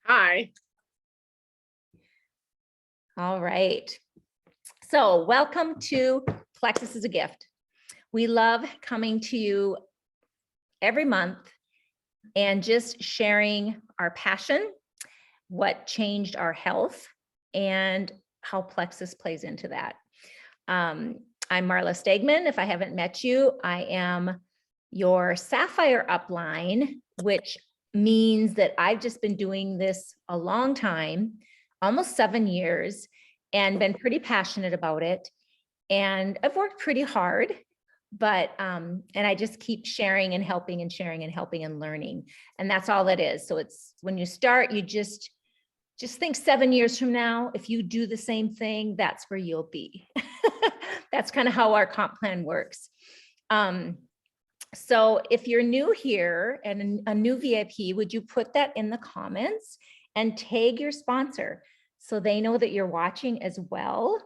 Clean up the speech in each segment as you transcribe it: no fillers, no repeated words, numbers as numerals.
Hi. All right. So welcome to Plexus is a Gift. We love coming to you every month and just sharing our passion, what changed our health, and how Plexus plays into that. I'm Marla Stegman. If I haven't met you, I am your Sapphire upline, which means that I've just been doing this a long time, almost 7 years, and been pretty passionate about it. And I've worked pretty hard, but and I just keep sharing and helping and sharing and helping and learning. And that's all it is. So it's when you start, you just think 7 years from now, if you do the same thing, that's where you'll be. That's kind of how our comp plan works. So if you're new here and a new VIP, would you put that in the comments and tag your sponsor so they know that you're watching as well?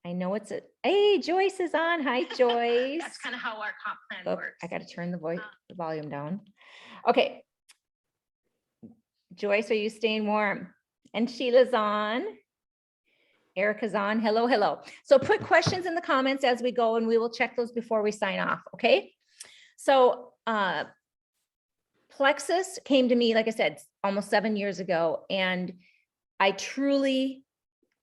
I know it's a, hey, Joyce is on. Hi, Joyce. That's kind of how our comp plan works. I got to turn the volume down. Okay. Joyce, are you staying warm? And Sheila's on. Erica's on. Hello, hello. So put questions in the comments as we go, and we will check those before we sign off. Okay. So Plexus came to me, like I said, almost 7 years ago, and I truly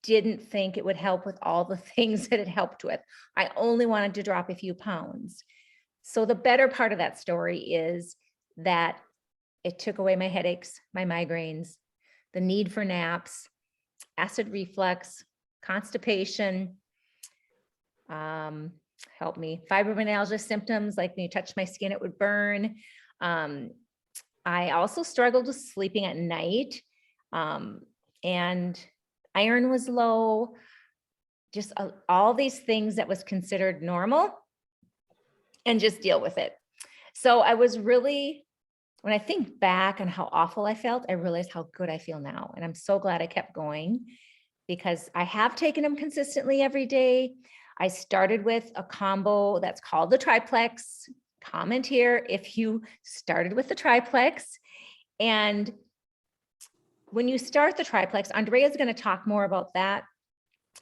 didn't think it would help with all the things that it helped with. I only wanted to drop a few pounds. So the better part of that story is that it took away my headaches, my migraines, the need for naps, acid reflux, constipation, help me, fibromyalgia symptoms, like when you touch my skin, it would burn. I also struggled with sleeping at night, and iron was low, just all these things that was considered normal, and just deal with it. So I was really, when I think back on how awful I felt, I realized how good I feel now. And I'm so glad I kept going, because I have taken them consistently every day. I started with a combo that's called the triplex. Comment here if you started with the triplex. And when you start the triplex, Andrea is going to talk more about that.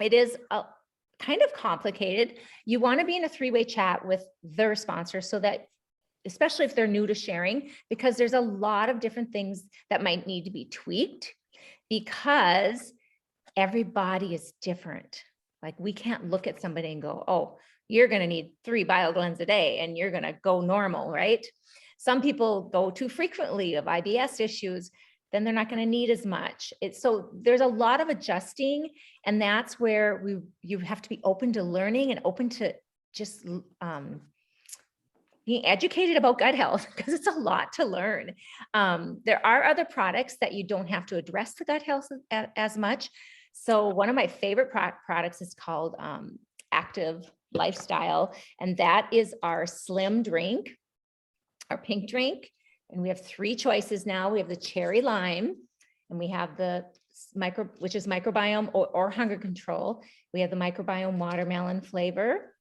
It is kind of complicated. You want to be in a three-way chat with their sponsor so that, especially if they're new to sharing, because there's a lot of different things that might need to be tweaked, because everybody is different. Like, we can't look at somebody and go, oh, you're going to need 3 BioGlens a day and you're going to go normal, right? Some people go too frequently of IBS issues, then they're not going to need as much. So there's a lot of adjusting, and that's where you have to be open to learning and open to just being educated about gut health, because it's a lot to learn. There are other products that you don't have to address the gut health as much. So one of my favorite products is called Active Lifestyle, and that is our slim drink, our pink drink. And we have 3 choices now. We have the cherry lime, and we have the which is microbiome or hunger control. We have the microbiome watermelon flavor.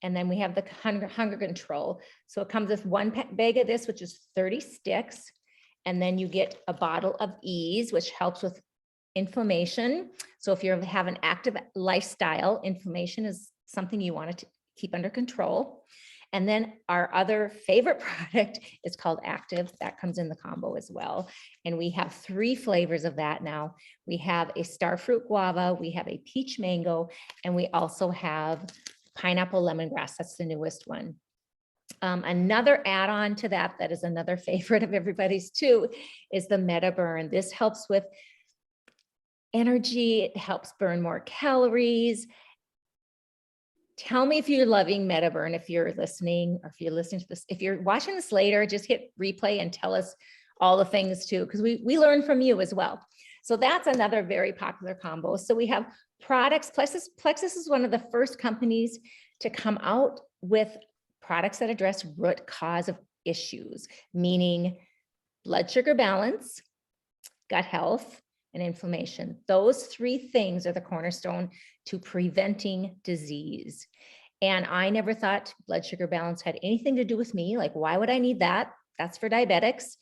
And then we have the hunger control. So it comes with 1 bag of this, which is 30 sticks. And then you get a bottle of Ease, which helps with inflammation. So if you have an active lifestyle, inflammation is something you want to keep under control. And then our other favorite product is called Active. That comes in the combo as well. And we have 3 flavors of that now. We have a starfruit guava, we have a peach mango, and we also have pineapple lemongrass. That's the newest one. Another add-on to that is another favorite of everybody's too, is the MetaBurn. This helps with energy. It helps burn more calories. Tell me if you're loving MetaBurn, if you're listening, or if you're listening to this. If you're watching this later, just hit replay and tell us all the things too, because we learn from you as well. So that's another very popular combo. So we have products. Plexus is one of the first companies to come out with products that address root cause of issues, meaning blood sugar balance, gut health, and inflammation. Those 3 things are the cornerstone to preventing disease. And I never thought blood sugar balance had anything to do with me. Like, why would I need that? That's for diabetics.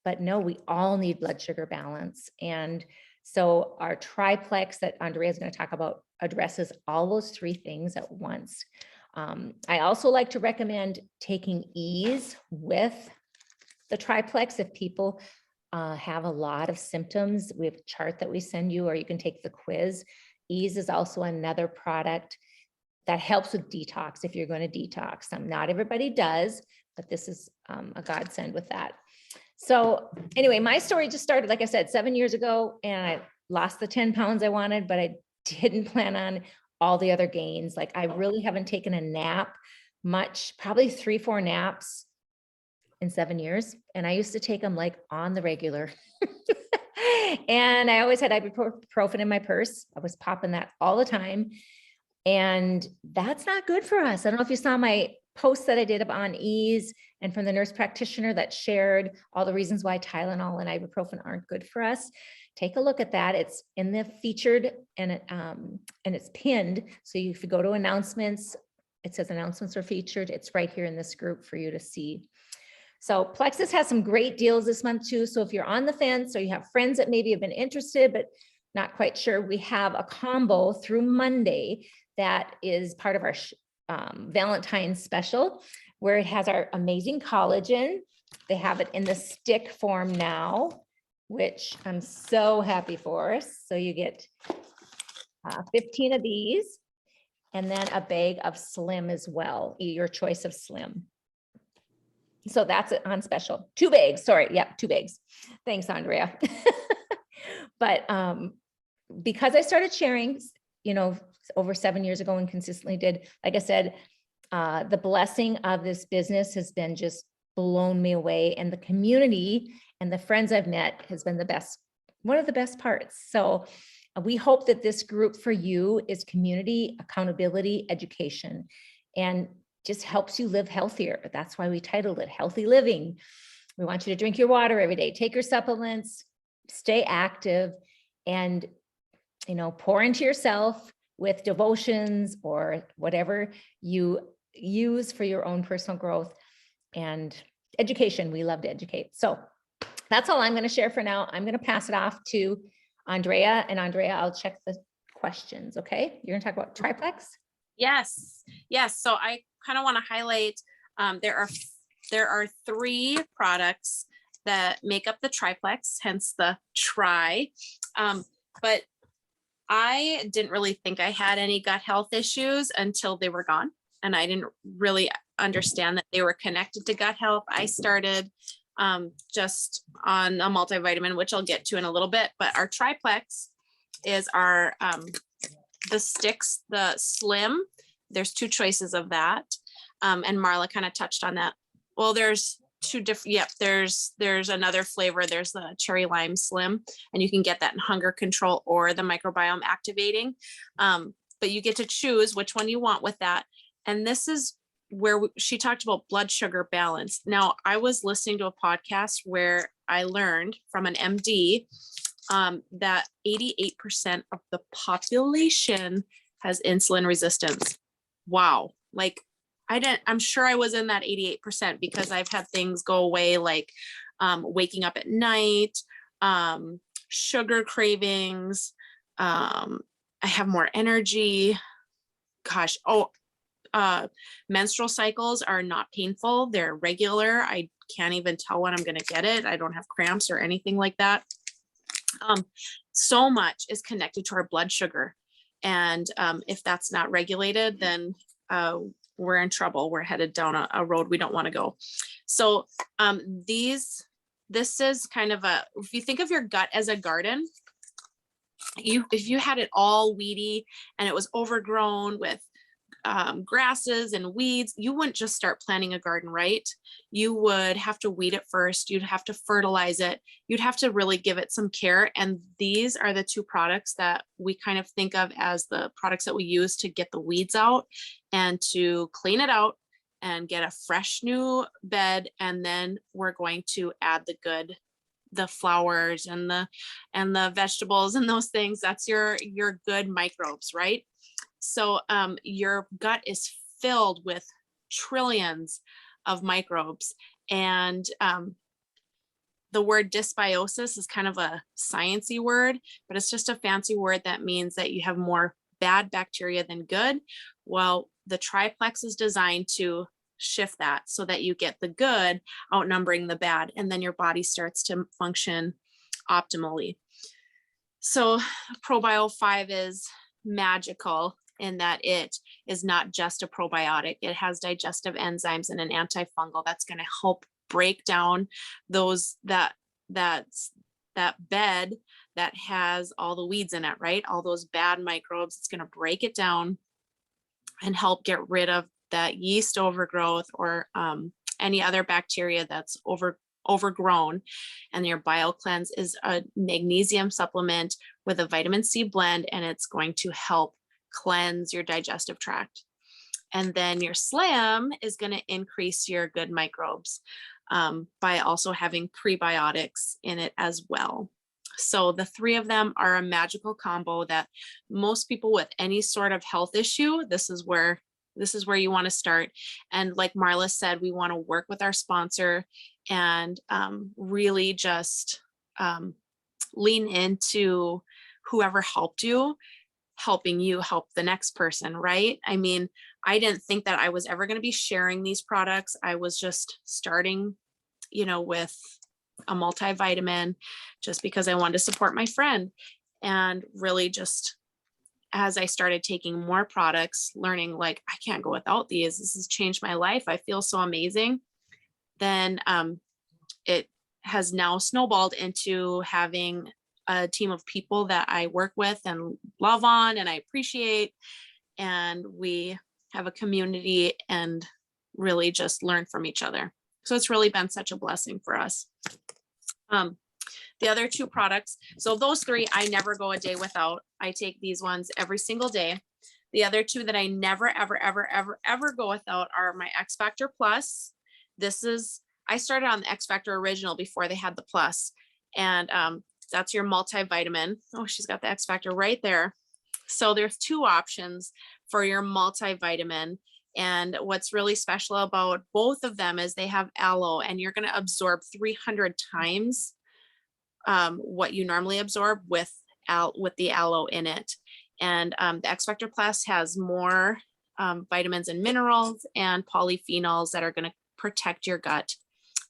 but no, we all need blood sugar balance. And so our triplex that Andrea is going to talk about addresses all those three things at once. I also like to recommend taking ease with the triplex if people have a lot of symptoms. We have a chart that we send you, or you can take the quiz. Ease is also another product that helps with detox if you're going to detox. Not everybody does, but this is a godsend with that. So anyway, my story just started, like I said, 7 years ago, and I lost the 10 pounds I wanted, but I didn't plan on all the other gains. Like I really haven't taken a nap much, probably 3-4 naps in 7 years. And I used to take them like on the regular. And I always had ibuprofen in my purse. I was popping that all the time. And that's not good for us. I don't know if you saw my post that I did on ease and from the nurse practitioner that shared all the reasons why Tylenol and ibuprofen aren't good for us. Take a look at that. It's in the featured and it's pinned. So if you go to announcements, it says announcements are featured. It's right here in this group for you to see. So Plexus has some great deals this month too. So if you're on the fence or you have friends that maybe have been interested, but not quite sure, we have a combo through Monday that is part of our Valentine's special, where it has our amazing collagen. They have it in the stick form now, which I'm so happy for. So you get 15 of these and then a bag of slim as well, your choice of slim. So that's it on special. 2 bags, sorry. Yeah, 2 bags. Thanks, Andrea. But because I started sharing, over 7 years ago and consistently did, like I said, the blessing of this business has been just blown me away. And the community and the friends I've met has been the best, one of the best parts. So we hope that this group for you is community, accountability, education, and just helps you live healthier. That's why we titled it Healthy Living. We want you to drink your water every day, take your supplements, stay active, and pour into yourself with devotions or whatever you use for your own personal growth and education. We love to educate. So that's all I'm going to share for now. I'm going to pass it off to Andrea, and Andrea, I'll check the questions. Okay. You're going to talk about triplex? Yes. So I kind of want to highlight, there are 3 products that make up the triplex, hence the tri. But I didn't really think I had any gut health issues until they were gone. And I didn't really understand that they were connected to gut health. I started just on a multivitamin, which I'll get to in a little bit, but our triplex is our, the sticks, the slim. There's 2 choices of that. And Marla kind of touched on that. Well, there's 2 different, there's another flavor. There's the cherry lime slim, and you can get that in hunger control or the microbiome activating. But you get to choose which one you want with that. And this is where she talked about blood sugar balance. Now, I was listening to a podcast where I learned from an MD that 88% of the population has insulin resistance. Wow. Like I'm sure I was in that 88% because I've had things go away, like waking up at night, sugar cravings. I have more energy. Gosh. Menstrual cycles are not painful. They're regular. I can't even tell when I'm going to get it. I don't have cramps or anything like that. So much is connected to our blood sugar. And if that's not regulated, then we're in trouble. We're headed down a road we don't want to go. So this is kind of if you think of your gut as a garden, if you had it all weedy and it was overgrown with grasses and weeds, you wouldn't just start planting a garden, right? You would have to weed it first. You'd have to fertilize it. You'd have to really give it some care. And these are the 2 products that we kind of think of as the products that we use to get the weeds out and to clean it out and get a fresh new bed. And then we're going to add the flowers and the vegetables and those things. That's your good microbes, right? So your gut is filled with trillions of microbes, and the word dysbiosis is kind of a sciencey word, but it's just a fancy word that means that you have more bad bacteria than good. Well, the triplex is designed to shift that so that you get the good outnumbering the bad, and then your body starts to function optimally. So ProBio 5 is magical in that it is not just a probiotic. It has digestive enzymes and an antifungal that's going to help break down that bed that has all the weeds in it, right? All those bad microbes. It's going to break it down and help get rid of that yeast overgrowth or any other bacteria that's overgrown. And your BioCleanse is a magnesium supplement with a vitamin C blend, and it's going to help cleanse your digestive tract. And then your Slam is going to increase your good microbes by also having prebiotics in it as well. So the three of them are a magical combo that most people with any sort of health issue, this is where you want to start. And like Marla said, we want to work with our sponsor and really just lean into whoever helped you, helping you help the next person, right? I mean, I didn't think that I was ever going to be sharing these products. I was just starting, with a multivitamin just because I wanted to support my friend. And really just as I started taking more products, learning like, I can't go without these. This has changed my life. I feel so amazing. Then it has now snowballed into having a team of people that I work with and love on and I appreciate. And we have a community and really just learn from each other. So it's really been such a blessing for us. The other two products, so those three, I never go a day without. I take these ones every single day. The other two that I never, ever, ever, ever, ever go without are my X Factor Plus. I started on the X Factor Original before they had the Plus. And that's your multivitamin. Oh, she's got the X Factor right there. So there's two options for your multivitamin. And what's really special about both of them is they have aloe, and you're going to absorb 300 times what you normally absorb with the aloe in it. And the X Factor Plus has more vitamins and minerals and polyphenols that are going to protect your gut.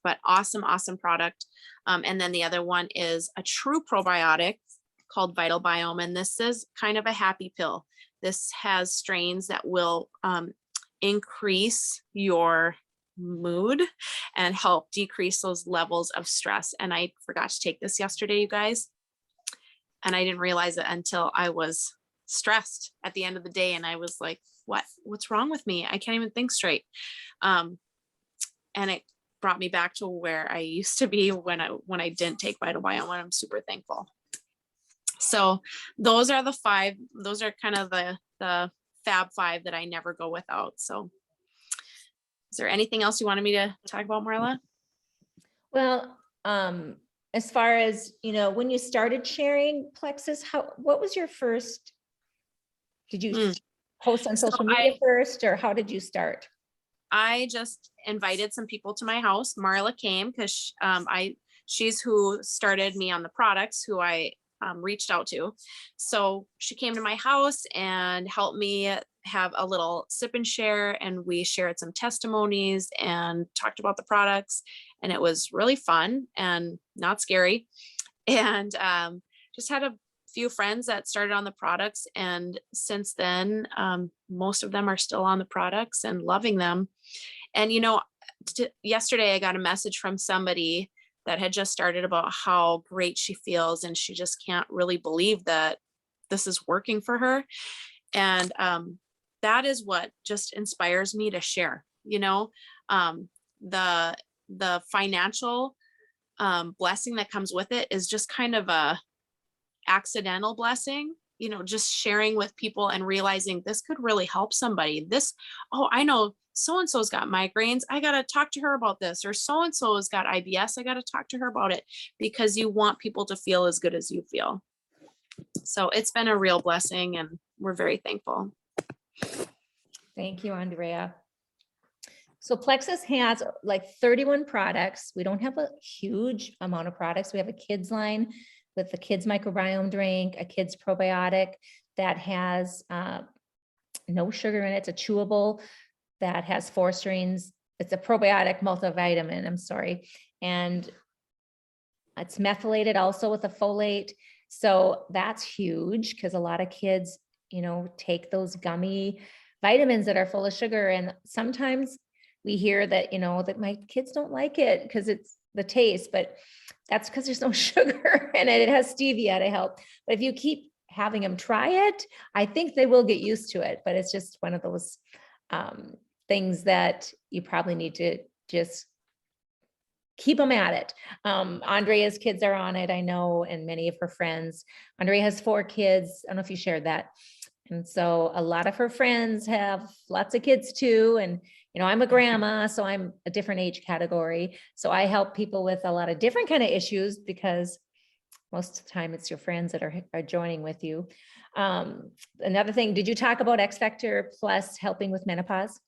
But awesome, awesome product. And then the other one is a true probiotic called Vital Biome. And this is kind of a happy pill. This has strains that will increase your mood and help decrease those levels of stress. And I forgot to take this yesterday, you guys. And I didn't realize it until I was stressed at the end of the day. And I was like, what's wrong with me? I can't even think straight. And it brought me back to where I used to be when I didn't take Vital Biome, and I'm super thankful. So those are the five. Those are kind of the Fab Five that I never go without. So is there anything else you wanted me to talk about, Marla? Well, as far as, when you started sharing Plexus, what was your first, did you post on social media first, or how did you start? I just invited some people to my house. Marla came because she's who started me on the products, who I reached out to. So she came to my house and helped me have a little sip and share, and we shared some testimonies and talked about the products, and it was really fun and not scary. And just had a few friends that started on the products, and since then most of them are still on the products and loving them. And yesterday I got a message from somebody that had just started about how great she feels, and she just can't really believe that this is working for her. And that is what just inspires me to share. The financial blessing that comes with it is just kind of a accidental blessing, just sharing with people and realizing this could really help somebody. I know so-and-so's got migraines. I got to talk to her about this. Or so-and-so's got IBS. I got to talk to her about it, because you want people to feel as good as you feel. So it's been a real blessing, and we're very thankful. Thank you, Andrea. So Plexus has like 31 products. We don't have a huge amount of products. We have a kids line with the kids microbiome drink, a kids probiotic that has no sugar in it. It's a chewable that has 4 strains. It's a probiotic multivitamin, I'm sorry. And it's methylated also with a folate. So that's huge because a lot of kids, you know, take those gummy vitamins that are full of sugar. And sometimes we hear that, you know, that my kids don't like it because it's the taste, but that's because there's no sugar and it has stevia to help. But if you keep having them try it, I think they will get used to it. But it's just one of those things that you probably need to just keep them at it. Andrea's kids are on it, I know, and many of her friends. Andrea has 4 kids. I don't know if you shared that. And so a lot of her friends have lots of kids too. And, you know, I'm a grandma, so I'm a different age category. So I help people with a lot of different kind of issues because most of the time it's your friends that are joining with you. Another thing, did you talk about X Factor Plus helping with menopause?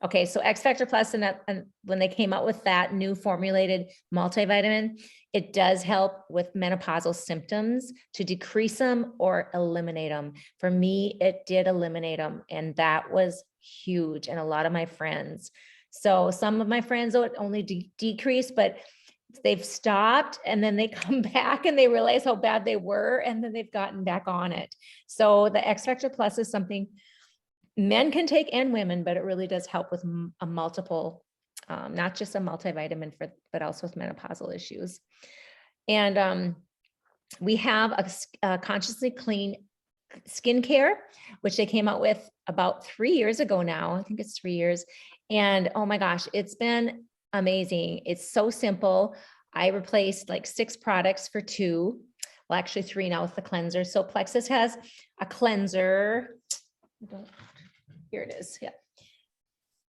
Okay, so X Factor Plus, and when they came out with that new formulated multivitamin, it does help with menopausal symptoms to decrease them or eliminate them. For me, it did eliminate them, and that was huge. And a lot of my friends. So some of my friends only decrease, but they've stopped and then they come back and they realize how bad they were, and then they've gotten back on it. So the X Factor Plus is something men can take and women, but it really does help with a multiple, not just a multivitamin but also with menopausal issues. And we have a consciously clean skincare, which they came out with about 3 years ago now. I think it's 3 years. And oh my gosh, it's been amazing. It's so simple. I replaced like 6 products for 2. Well, actually 3 now with the cleanser. So Plexus has a cleanser. Here it is. Yeah.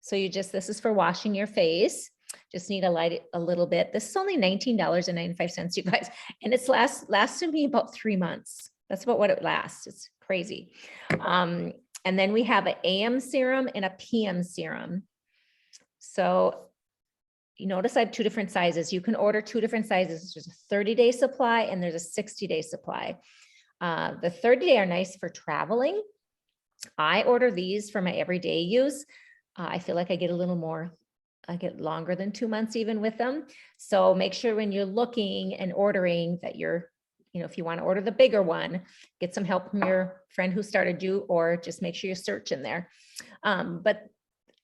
So this is for washing your face. Just need to light it a little bit. This is only $19.95, you guys. And it's lasted me about 3 months. That's about what it lasts. It's crazy. And then we have an AM serum and a PM serum. So you notice I have 2 different sizes. You can order 2 different sizes. There's a 30-day supply and there's a 60-day supply. The 30-day are nice for traveling. I order these for my everyday use. I feel like I get a little more, I get longer than 2 months even with them. So make sure when you're looking and ordering that you're, you know, if you want to order the bigger one, get some help from your friend who started you, or just make sure you search in there. But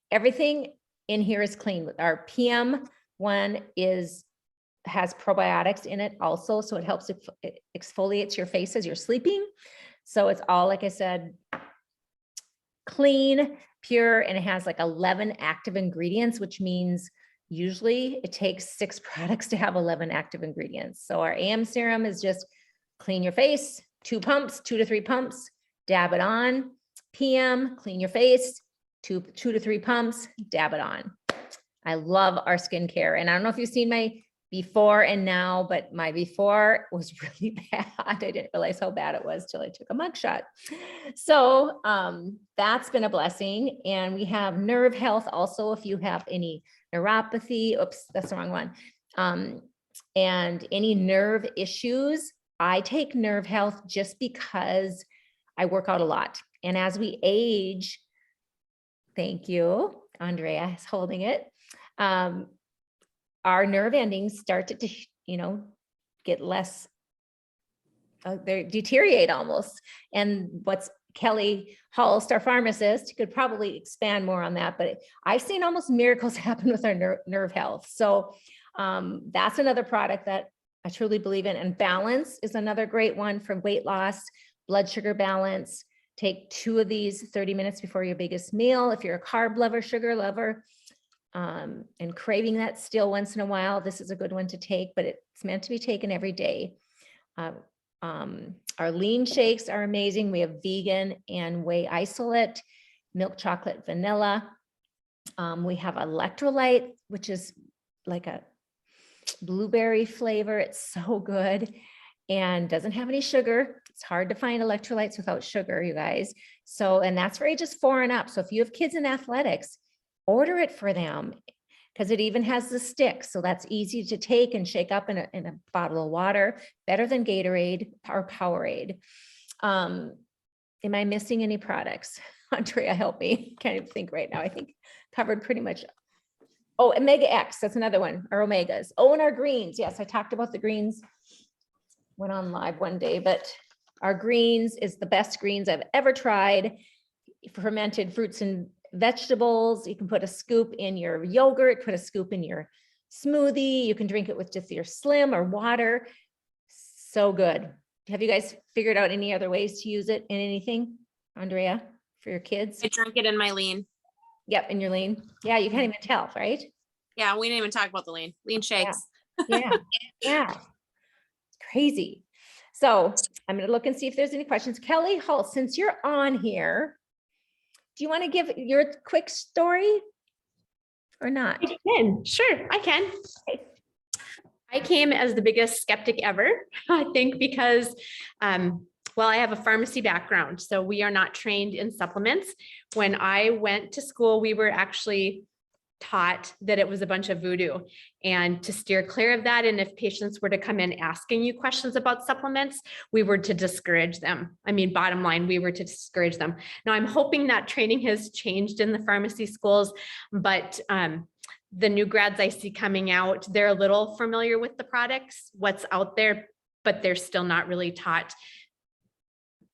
everything in here is clean. Our PM one has probiotics in it also. So it helps, it exfoliates your face as you're sleeping. So it's all, like I said, clean, pure, and it has like 11 active ingredients, which means usually it takes 6 products to have 11 active ingredients. So our AM serum is just clean your face, 2 pumps, 2 to 3 pumps, dab it on. PM, clean your face, 2 to 3 pumps, dab it on. I love our skincare. And I don't know if you've seen my before and now, but my before was really bad. I didn't realize how bad it was till I took a mugshot. So that's been a blessing. And we have nerve health also, if you have any neuropathy. Oops, that's the wrong one. And any nerve issues. I take nerve health just because I work out a lot. And as we age, thank you, Andrea is holding it. Our nerve endings start to, you know, get less, they deteriorate almost. And what's Kelly Hulst, our pharmacist, could probably expand more on that, but I've seen almost miracles happen with our nerve health. So that's another product that I truly believe in. And balance is another great one for weight loss, blood sugar balance. Take 2 of these 30 minutes before your biggest meal. If you're a carb lover, sugar lover, and craving that still once in a while, this is a good one to take, but it's meant to be taken every day. Our lean shakes are amazing. We have vegan and whey isolate, milk chocolate, vanilla. We have electrolyte, which is like a blueberry flavor. It's so good and doesn't have any sugar. It's hard to find electrolytes without sugar, you guys. So, and that's for ages 4 and up. So if you have kids in athletics, order it for them, because it even has the stick. So that's easy to take and shake up in a bottle of water, better than Gatorade or Powerade. Am I missing any products? Andrea, help me. Can't even think right now. I think covered pretty much. Oh, Omega X, that's another one, our omegas. Oh, and our greens. Yes, I talked about the greens. Went on live one day, but our greens is the best greens I've ever tried. Fermented fruits and vegetables. You can put a scoop in your yogurt, put a scoop in your smoothie. You can drink it with just your Slim or water. So good. Have you guys figured out any other ways to use it in anything, Andrea, for your kids? I drink it in my lean. Yep, in your lean. Yeah, you can't even tell, right? Yeah, we didn't even talk about the lean shakes. Yeah, yeah. It's crazy. So I'm going to look and see if there's any questions. Kelly Hulst, since you're on here, do you want to give your quick story or not? I can, sure, I can. Okay. I came as the biggest skeptic ever, I think, because, well, I have a pharmacy background, so we are not trained in supplements. When I went to school, we were actually taught that it was a bunch of voodoo and to steer clear of that. And if patients were to come in asking you questions about supplements, we were to discourage them. I mean, bottom line, we were to discourage them. Now I'm hoping that training has changed in the pharmacy schools, but the new grads I see coming out, they're a little familiar with the products, what's out there, but they're still not really taught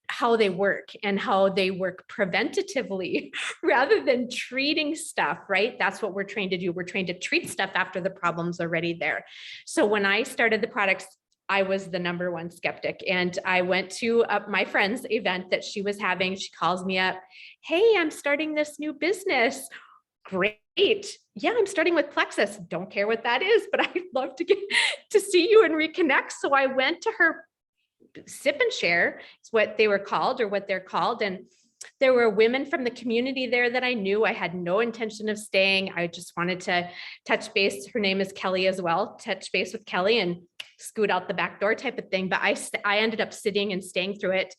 how they work and how they work preventatively rather than treating stuff, right? That's what we're trained to do. We're trained to treat stuff after the problem's already there. So when I started the products, I was the #1 skeptic. And I went to my friend's event that she was having. She calls me up. Hey, I'm starting this new business. Great. Yeah, I'm starting with Plexus. Don't care what that is, but I'd love to get to see you and reconnect. So I went to her sip and share is what they were called or what they're called. And there were women from the community there that I knew. I had no intention of staying. I just wanted to touch base. Her name is Kelly as well. Touch base with Kelly and scoot out the back door type of thing. But I ended up sitting and staying through it.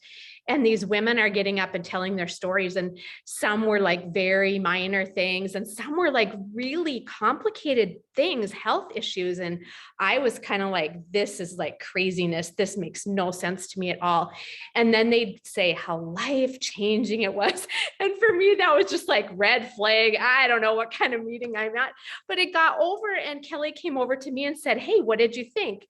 And these women are getting up and telling their stories. And some were like very minor things. And some were like really complicated things, health issues. And I was kind of like, this is like craziness. This makes no sense to me at all. And then they'd say how life-changing it was. And for me, that was just like red flag. I don't know what kind of meeting I'm at, but it got over and Kelly came over to me and said, hey, what did you think?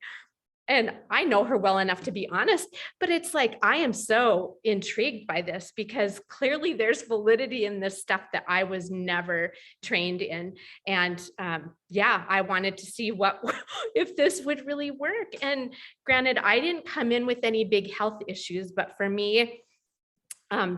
And I know her well enough to be honest, but it's like, I am so intrigued by this because clearly there's validity in this stuff that I was never trained in. And yeah, I wanted to see if this would really work. And granted, I didn't come in with any big health issues, but for me,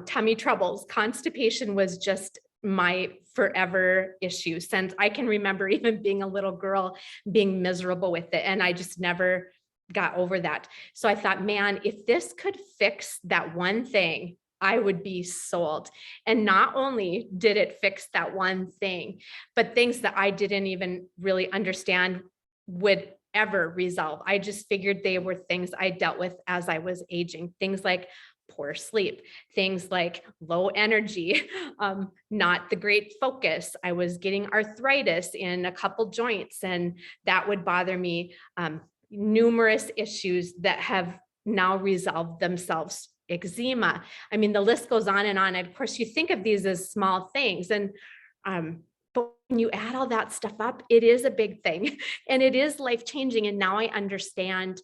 tummy troubles, constipation was just my forever issue since I can remember even being a little girl being miserable with it. And I just never got over that. So I thought, man, if this could fix that one thing, I would be sold. And not only did it fix that one thing, but things that I didn't even really understand would ever resolve. I just figured they were things I dealt with as I was aging. Things like poor sleep, things like low energy, not the great focus. I was getting arthritis in a couple joints, and that would bother me. Numerous issues that have now resolved themselves. Eczema. I mean, the list goes on. And of course, you think of these as small things. And but when you add all that stuff up, it is a big thing and it is life-changing. And now I understand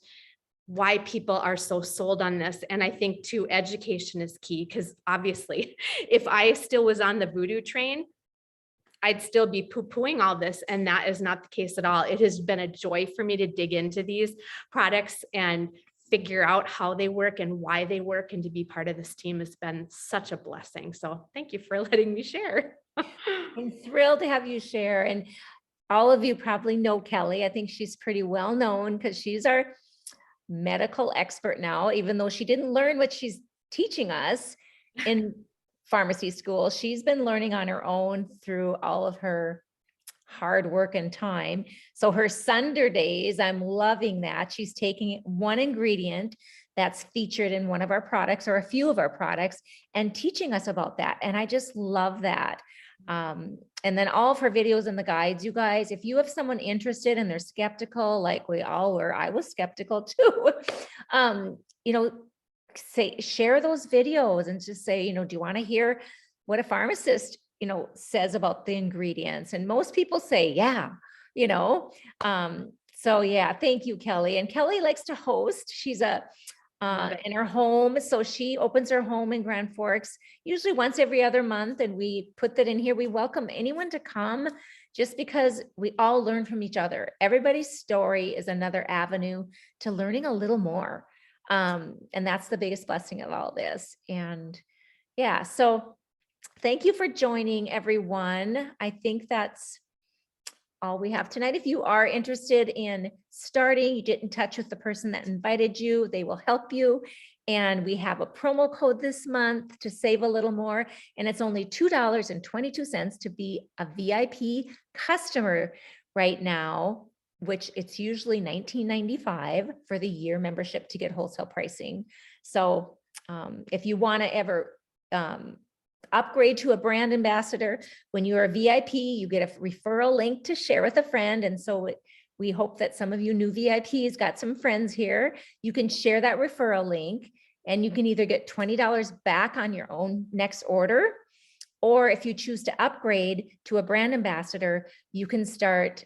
why people are so sold on this. And I think too, education is key because obviously, if I still was on the voodoo train, I'd still be poo-pooing all this. And that is not the case at all. It has been a joy for me to dig into these products and figure out how they work and why they work. And to be part of this team has been such a blessing. So thank you for letting me share. I'm thrilled to have you share. And all of you probably know Kelly. I think she's pretty well known because she's our medical expert now, even though she didn't learn what she's teaching us in pharmacy school. She's been learning on her own through all of her hard work and time. So her Sunday days, I'm loving that. She's taking one ingredient that's featured in one of our products or a few of our products and teaching us about that. And I just love that. And then all of her videos and the guides, you guys, if you have someone interested and they're skeptical, like we all were, I was skeptical too, you know, share those videos and just say, you know, do you want to hear what a pharmacist, you know, says about the ingredients? And most people say, yeah, you know, so yeah, thank you, Kelly. And Kelly likes to host. She's in her home. So she opens her home in Grand Forks, usually once every other month. And we put that in here. We welcome anyone to come just because we all learn from each other. Everybody's story is another avenue to learning a little more. And that's the biggest blessing of all this. And yeah, so thank you for joining, everyone. I think that's all we have tonight. If you are interested in starting, you get in touch with the person that invited you, they will help you. And we have a promo code this month to save a little more. And it's only $2.22 to be a VIP customer right now, which it's usually $19.95 for the year membership to get wholesale pricing. So if you want to ever upgrade to a brand ambassador, when you're a VIP, you get a referral link to share with a friend. And so we hope that some of you new VIPs got some friends here. You can share that referral link and you can either get $20 back on your own next order, or if you choose to upgrade to a brand ambassador, you can start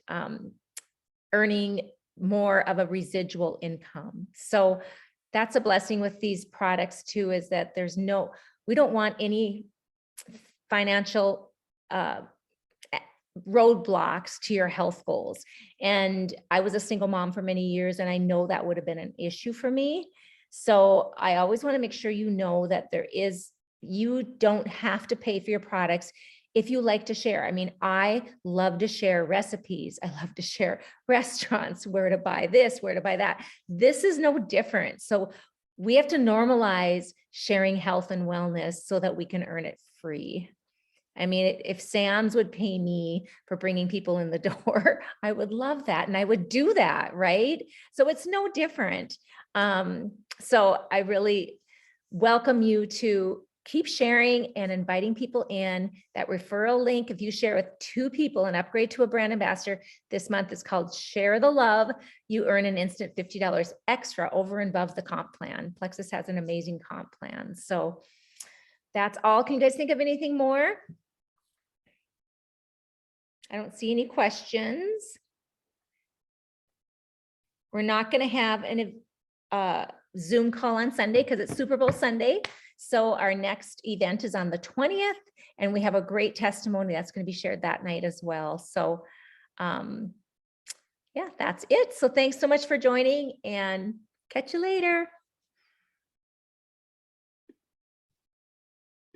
earning more of a residual income. So that's a blessing with these products too, is that we don't want any financial roadblocks to your health goals. And I was a single mom for many years, and I know that would have been an issue for me. So I always want to make sure you know that you don't have to pay for your products if you like to share. I mean, I love to share recipes. I love to share restaurants, where to buy this, where to buy that. This is no different. So we have to normalize sharing health and wellness so that we can earn it free. I mean, if Sam's would pay me for bringing people in the door, I would love that. And I would do that, right? So it's no different. So I really welcome you to keep sharing and inviting people in. That referral link, if you share with 2 people and upgrade to a brand ambassador this month, is called Share the Love. You earn an instant $50 extra over and above the comp plan. Plexus has an amazing comp plan. So that's all. Can you guys think of anything more? I don't see any questions. We're not going to have a Zoom call on Sunday because it's Super Bowl Sunday. So our next event is on the 20th, and we have a great testimony that's going to be shared that night as well. So yeah, that's it. So thanks so much for joining, and catch you later.